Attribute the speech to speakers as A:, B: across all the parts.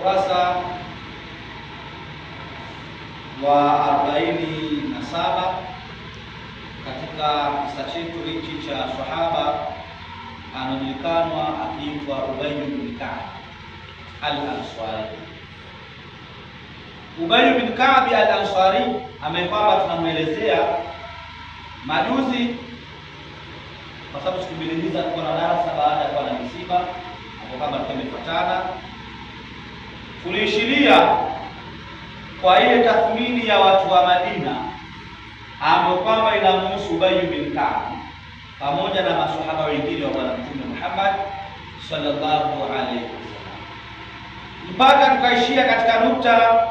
A: ukurasa wa 47 katika kisa chetu hiki cha sahaba anajulikanwa akiitwa Ubay bin Ka'b al-Ansari. Ubay bin Ka'b al-Ansari ambaye kwamba tunamuelezea majuzi, kwa sababu siku mbili hizi tulikuwa na darasa baada ya kuwa na misiba hapo, kama tumefuatana tuliishiria kwa ile tathmini ya watu wa Madina ambao kwamba inamhusu Ubay bin Ka'b pamoja na maswahaba wengine wa Bwana Mtume Muhammad sallallahu alaihi wasallam, mpaka tukaishia katika nukta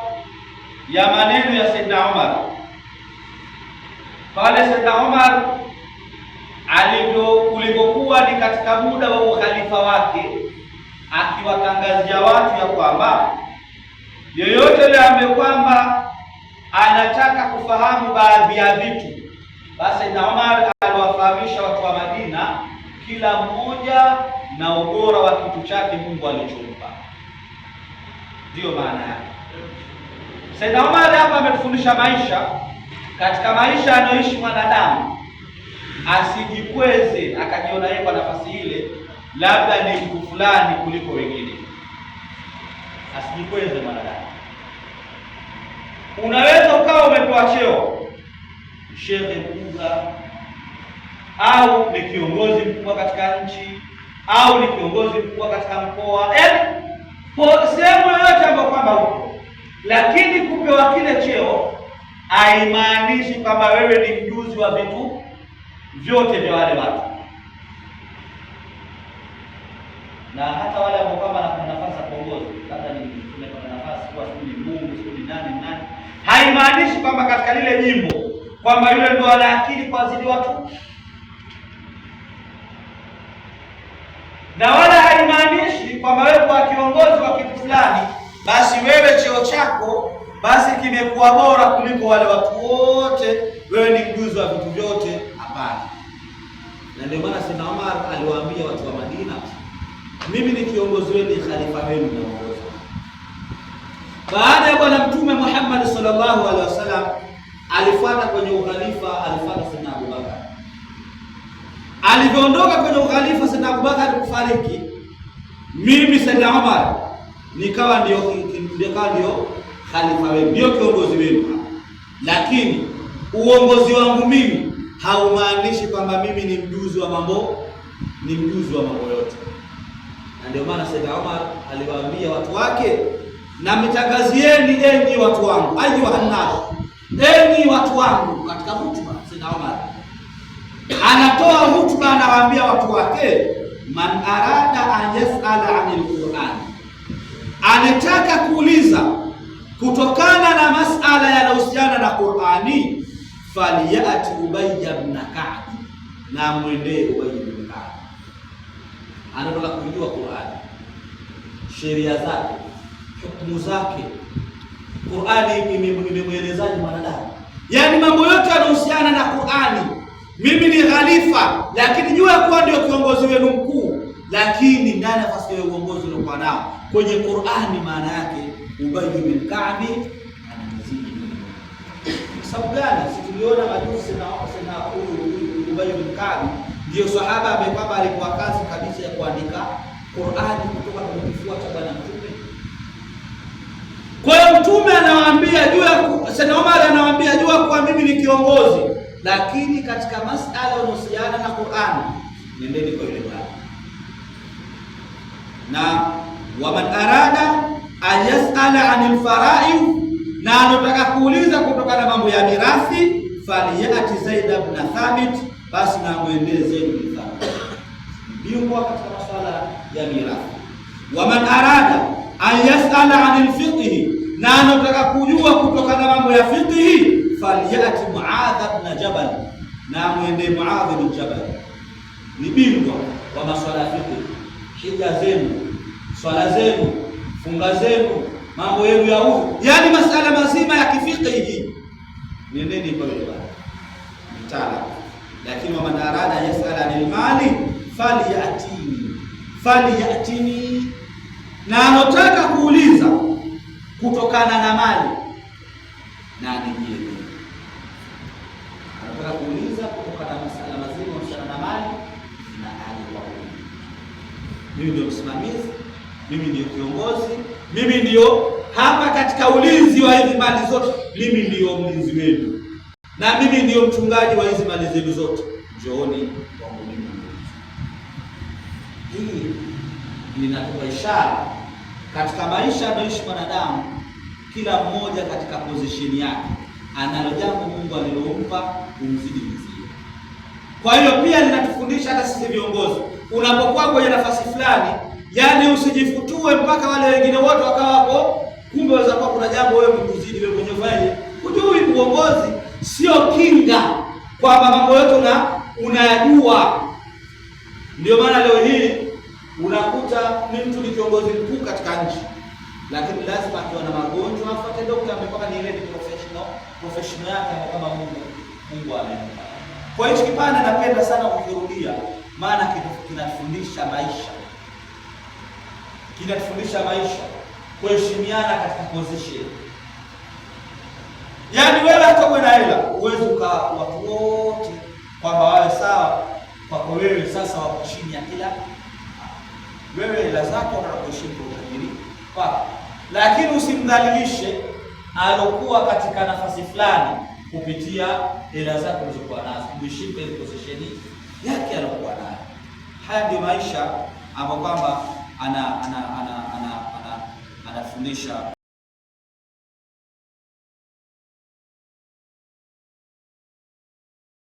A: ya maneno ya Saidna Umar pale Saidna Umar ulivyokuwa ni katika muda wa ukhalifa wake, akiwatangazia watu ya kwamba yoyote yule ambaye kwamba anataka kufahamu baadhi ya vitu, basi Saidna Umar aliwafahamisha watu wa Madina kila mmoja na ubora wa kitu chake Mungu alichompa. Ndiyo maana yake. Saidna Umar hapa ametufundisha maisha, katika maisha anayoishi mwanadamu asijikweze akajiona yeye kwa nafasi ile labda ni mtu fulani kuliko wengine. Asijikweze mwanadamu. Unaweza ukawa umepewa cheo shehe mkubwa, au ni kiongozi mkubwa katika nchi, au ni kiongozi mkubwa katika mkoa, sehemu yoyote ambayo kwamba uko, lakini kupewa kile cheo haimaanishi kwamba wewe ni mjuzi wa vitu vyote vya wale watu. Na hata wale ambao kama na nafasi ya kuongoza, labda ni tumepata nafasi kwa shughuli Mungu, shughuli nani, haimaanishi kwamba katika lile jimbo kwamba yule ndo ana akili kwa zidi watu, na wala haimaanishi kwamba wewe kwa kiongozi wa kitu fulani basi wewe cheo chako basi kimekuwa bora kuliko wale watu wote, wewe ni mjuzi wa vitu vyote. Hapana. Na ndio maana Saidna Umar aliwaambia watu wa Madina, mimi ni kiongozi wenu, ni khalifa wenu na mwongozi. Baada ya Bwana Mtume Muhammad sallallahu alaihi wasallam alifuata kwenye ukhalifa, alifuata Saidna Abu Bakar. Alivyoondoka kwenye ukhalifa Saidna Abu Bakar kufariki, mimi Saidna Umar nikawa ndio khalifa wenu, ndio kiongozi wenu. Lakini uongozi wangu mimi haumaanishi kwamba mimi ni mjuzi wa mambo yote. Na ndio maana Saidna Umar aliwaambia watu wake, na mitangazieni enyi watu wangu, ayyuhannas, enyi watu wangu. Katika hutuba Saidna Umar anatoa hutuba, anawaambia watu wake, man arada an yas'ala 'anil Qur'an, anataka kuuliza kutokana na masala yanayohusiana na Qur'ani, faliyati Ubay ibn Ka'b, na mwendee Ubay ibn Ka'b. Anataka kujua Qur'ani, sheria zake, hukumu zake, Qur'ani imemwelezaje mwanadamu, yaani mambo yote yanayohusiana na Qur'ani. Mimi ni khalifa, lakini jua kuwa ndio kiongozi wenu mkuu, lakini ndani ya nafasi ya uongozi uliokuwa nao kwenye Qur'ani, maana yake Ubay bin Ka'b anazidi. Kwa sababu gani? Si tuliona majuzi na Ubay bin Ka'b ndio sahaba ambaye kwamba alikuwa kazi kabisa ya kuandika Qur'ani kutoka kwenye kifua cha Bwana Mtume. Kwa hiyo Mtume anawaambia Saidna Umar anawaambia jua kwa mimi ni kiongozi, lakini katika masala yanayohusiana na Qur'ani nendeni kwa yule bwana. Na waman arada an yas'ala 'anil fara'id, na anataka kuuliza kutokana na mambo ya mirathi, faliyati Zaid ibn Thabit, basi na muendee Zaid ibn Thabit, bingwa katika masuala ya mirathi. Waman arada an yas'ala 'anil fiqh, na anataka kujua kutokana na mambo ya fiqh, faliyati Muadh ibn Jabal, na muendee Muadh ibn Jabal, ni bingwa wa masuala ya fiqh. Hija zenu, swala zenu, funga zenu, mambo yenu ya udhu, yaani masala mazima ya kifiqhi, nendeni kwa yule bwana mtaala. Lakini waman arada yas'ala 'anil mali faliyatini, na anataka kuuliza kutokana na mali na anijie mimi. Anataka kuuliza kutokana na masala mazima kuhusiana na mali na aje kwa mimi. Mimi ndio msimamizi, mimi ndio kiongozi, mimi ndio hapa katika ulinzi wa hizi mali zote, mimi ndio mlinzi wenu. Na mimi ndio mchungaji wa hizi mali zenu zote. Njooni kwangu mimi. Hii linatoa ishara katika maisha anaishi mwanadamu, kila mmoja katika position yake analo jambo Mungu alilompa kumzidi mzee. Kwa hiyo pia linatufundisha hata sisi viongozi, unapokuwa kwenye nafasi fulani, yani usijifutue mpaka wale wengine wote wakawa hapo, kumbe waweza kuwa kuna jambo wewe mkuzidi wewe mwenyewe fanye. Hujui uongozi sio kinga kwamba mambo yote unayajua. Ndio maana leo hii unakuta ni mtu ni kiongozi mkuu katika nchi, lakini lazima akiwa na magonjwa afuate daktari, amepaka ni ile professional yake kama Mungu amempa. Kwa hiyo kipande napenda sana kukirudia, maana kinatufundisha maisha. Kinatufundisha maisha, kuheshimiana katika position. Yaani wewe hata uwe na hela, uweze watu wote kwamba wawe sawa kwako wewe, sasa wako chini ya kila. Wewe hela zako unakuheshimu kwa utajiri wako, lakini usimdhalilishe alokuwa katika nafasi fulani kupitia hela zako ulizokuwa nazo. Mheshimu ile position yake alokuwa nayo. Haya ndio maisha ambapo kwamba anafundisha